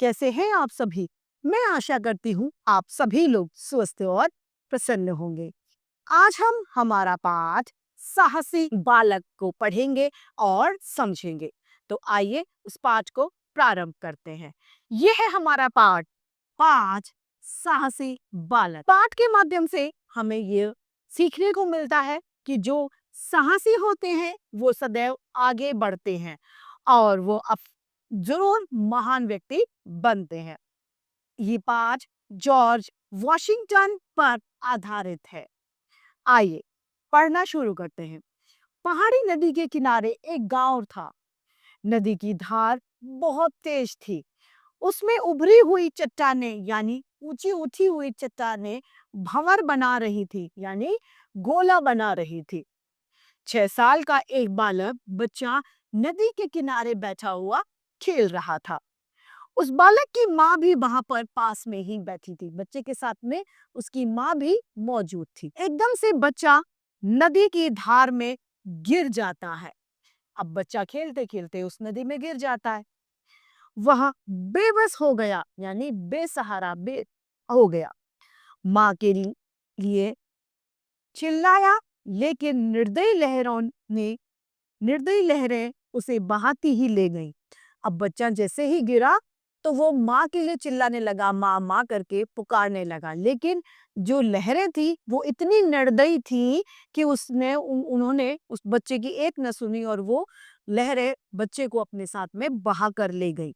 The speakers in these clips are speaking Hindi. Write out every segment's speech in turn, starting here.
कैसे हैं आप सभी? मैं आशा करती हूँ आप सभी लोग स्वस्थ और प्रसन्न होंगे। आज हम हमारा पाठ साहसी बालक को पढ़ेंगे और समझेंगे। तो आइए उस पाठ को प्रारंभ करते हैं। यह है हमारा पाठ, पाठ साहसी बालक। पाठ के माध्यम से हमें ये सीखने को मिलता है कि जो साहसी होते हैं वो सदैव आगे बढ़ते हैं और वो जरूर महान व्यक्ति बनते हैं। ये पाठ जॉर्ज वॉशिंगटन पर आधारित है। आइए पढ़ना शुरू करते हैं। पहाड़ी नदी के किनारे एक गांव था। नदी की धार बहुत तेज थी। उसमें उभरी हुई चट्टानें यानी ऊंची उठी हुई चट्टानें भंवर बना रही थी यानी गोला बना रही थी। 6 साल का एक बालक बच्चा नदी के किनारे बैठा हुआ खेल रहा था। उस बालक की माँ भी वहां पर पास में ही बैठी थी। बच्चे के साथ में उसकी माँ भी मौजूद थी। एकदम से बच्चा नदी की धार में गिर जाता है। अब बच्चा खेलते खेलते उस नदी में गिर जाता है। वह बेबस हो गया यानी बेसहारा हो गया। माँ के लिए चिल्लाया, लेकिन निर्दयी लहरें उसे बहाती ही ले गईं। अब बच्चा जैसे ही गिरा तो वो माँ के लिए चिल्लाने लगा, माँ माँ करके पुकारने लगा। लेकिन जो लहरें थी वो इतनी निर्दयी थी कि उन्होंने उस बच्चे की एक न सुनी और वो लहरें बच्चे को अपने साथ में बहा कर ले गई।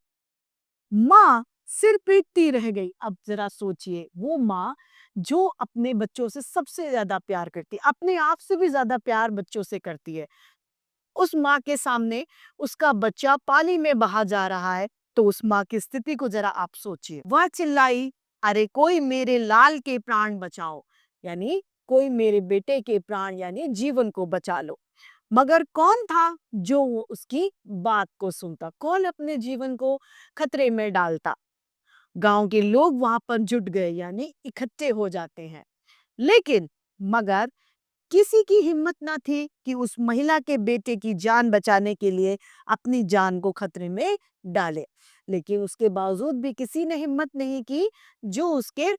माँ सिर पीटती रह गई। अब जरा सोचिए, वो माँ जो अपने बच्चों से सबसे ज्यादा प्यार करती है, अपने आप से भी ज्यादा प्यार बच्चों से करती है, उस माँ के सामने उसका बच्चा पानी में बहा जा रहा है। तो उस माँ की स्थिति को जरा आप सोचिए। वह चिल्लाई, अरे कोई मेरे लाल के प्राण बचाओ, यानी कोई मेरे बेटे के प्राण यानी जीवन को बचा लो। मगर कौन था जो वो उसकी बात को सुनता? कौन अपने जीवन को खतरे में डालता? गांव के लोग वहां पर जुट गए यानी इकट्ठे हो जाते हैं। लेकिन मगर किसी की हिम्मत ना थी कि उस महिला के बेटे की जान बचाने के लिए अपनी जान को खतरे में डाले। लेकिन उसके बावजूद भी किसी ने हिम्मत नहीं की जो उसके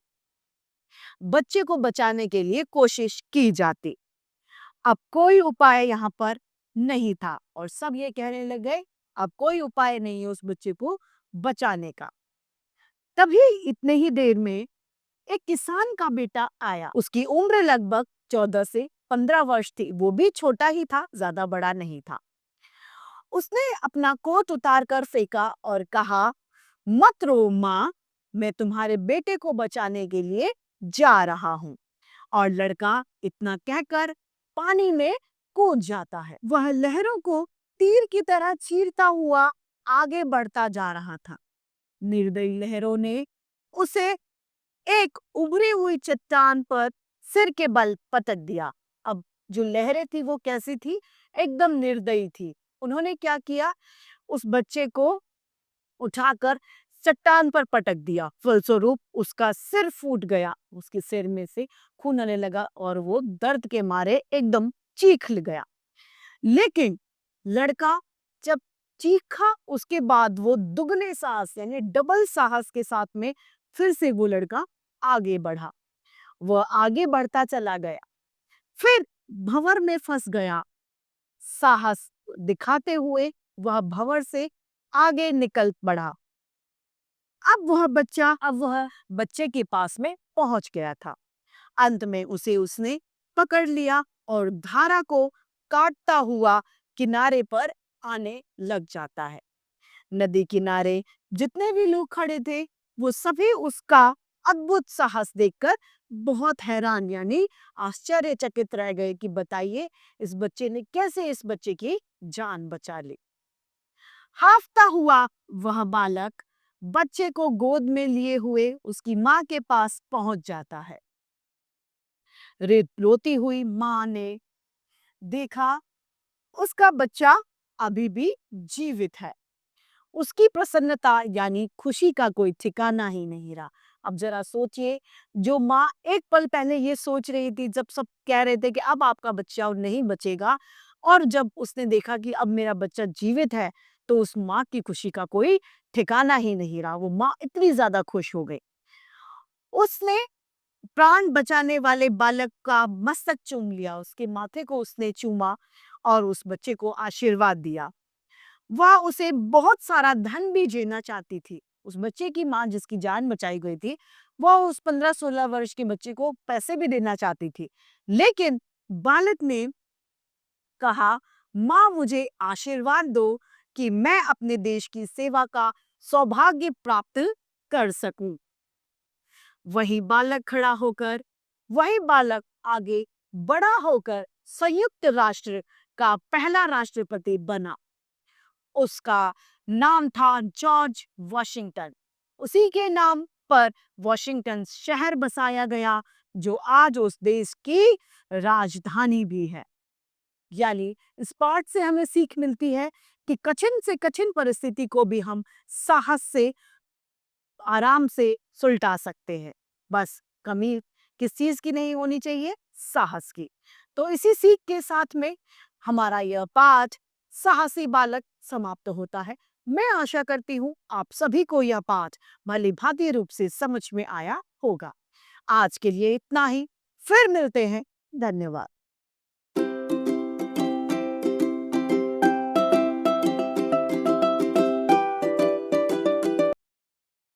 बच्चे को बचाने के लिए कोशिश की जाती। अब कोई उपाय यहाँ पर नहीं था और सब ये कहने लगे अब कोई उपाय नहीं है उस बच्चे को बचाने का। तभी इतने ही देर में एक किसान का बेटा आया। उसकी उम्र लगभग 14 से 15 वर्ष थी। वो भी छोटा ही था, ज्यादा बड़ा नहीं था। उसने अपना कोट उतार कर फेंका और कहा, मत रो माँ, मैं तुम्हारे बेटे को बचाने के लिए जा रहा हूँ। और लड़का इतना कहकर पानी में कूद जाता है। वह लहरों को तीर की तरह चीरता हुआ आगे बढ़ता जा रहा था। निर्दयी लहरों ने उसे एक उभरी हुई चट्टान पर सिर के बल पटक दिया। अब जो लहरें थी वो कैसी थी? एकदम निर्दयी थी। उन्होंने क्या किया? उस बच्चे को उठाकर चट्टान पर पटक दिया। फलस्वरूप उसका सिर फूट गया। उसके सिर में से खून आने लगा और वो दर्द के मारे एकदम चीख गया। लेकिन लड़का जब चीखा उसके बाद वो दुगने साहस यानी डबल साहस के साथ में फिर से वो लड़का आगे बढ़ा। वह आगे बढ़ता चला गया, फिर भंवर में फंस गया। साहस दिखाते हुए वह भंवर से आगे निकल पड़ा। अब वह बच्चे के पास में पहुंच गया था। अंत में उसने पकड़ लिया और धारा को काटता हुआ किनारे पर आने लग जाता है। नदी किनारे जितने भी लोग खड़े थे वो सभी उसका अद्भुत साहस देखकर बहुत हैरान यानी आश्चर्यचकित रह गए कि बताइए इस बच्चे ने कैसे इस बच्चे की जान बचा ली। हाफता हुआ वह बालक बच्चे को गोद में लिए हुए उसकी माँ के पास पहुंच जाता है। रोती हुई माँ ने देखा उसका बच्चा अभी भी जीवित है। उसकी प्रसन्नता यानी खुशी का कोई ठिकाना ही नहीं रहा। अब जरा सोचिए, जो माँ एक पल पहले ये सोच रही थी जब सब कह रहे थे कि अब आपका बच्चा नहीं बचेगा, और जब उसने देखा कि अब मेरा बच्चा जीवित है, तो उस माँ की खुशी का कोई ठिकाना ही नहीं रहा। वो माँ इतनी ज्यादा खुश हो गई। उसने प्राण बचाने वाले बालक का मस्तक चूम लिया, उसके माथे को उसने चूमा और उस बच्चे को आशीर्वाद दिया। वह उसे बहुत सारा धन भी देना चाहती थी। उस बच्चे की माँ जिसकी जान बचाई गई थी, वह उस 15-16 वर्ष के बच्चे को पैसे भी देना चाहती थी। लेकिन बालक ने कहा, माँ मुझे आशीर्वाद दो कि मैं अपने देश की सेवा का सौभाग्य प्राप्त कर सकूं। वही बालक खड़ा होकर, वही बालक आगे बड़ा होकर संयुक्त राष्ट्र का पहला राष्ट्रपति बना। उसका नाम था जॉर्ज वॉशिंगटन। उसी के नाम पर वॉशिंगटन शहर बसाया गया, जो आज उस देश की राजधानी भी है। यानी इस पाठ से हमें सीख मिलती है कि कठिन से कठिन परिस्थिति को भी हम साहस से, आराम से सुलटा सकते हैं। बस कमी किस चीज की नहीं होनी चाहिए? साहस की। तो इसी सीख के साथ में हमारा यह पाठ साहसी बालक समाप्त होता है। मैं आशा करती हूँ आप सभी को यह पाठ भली भांति रूप से समझ में आया होगा। आज के लिए इतना ही। फिर मिलते हैं। धन्यवाद।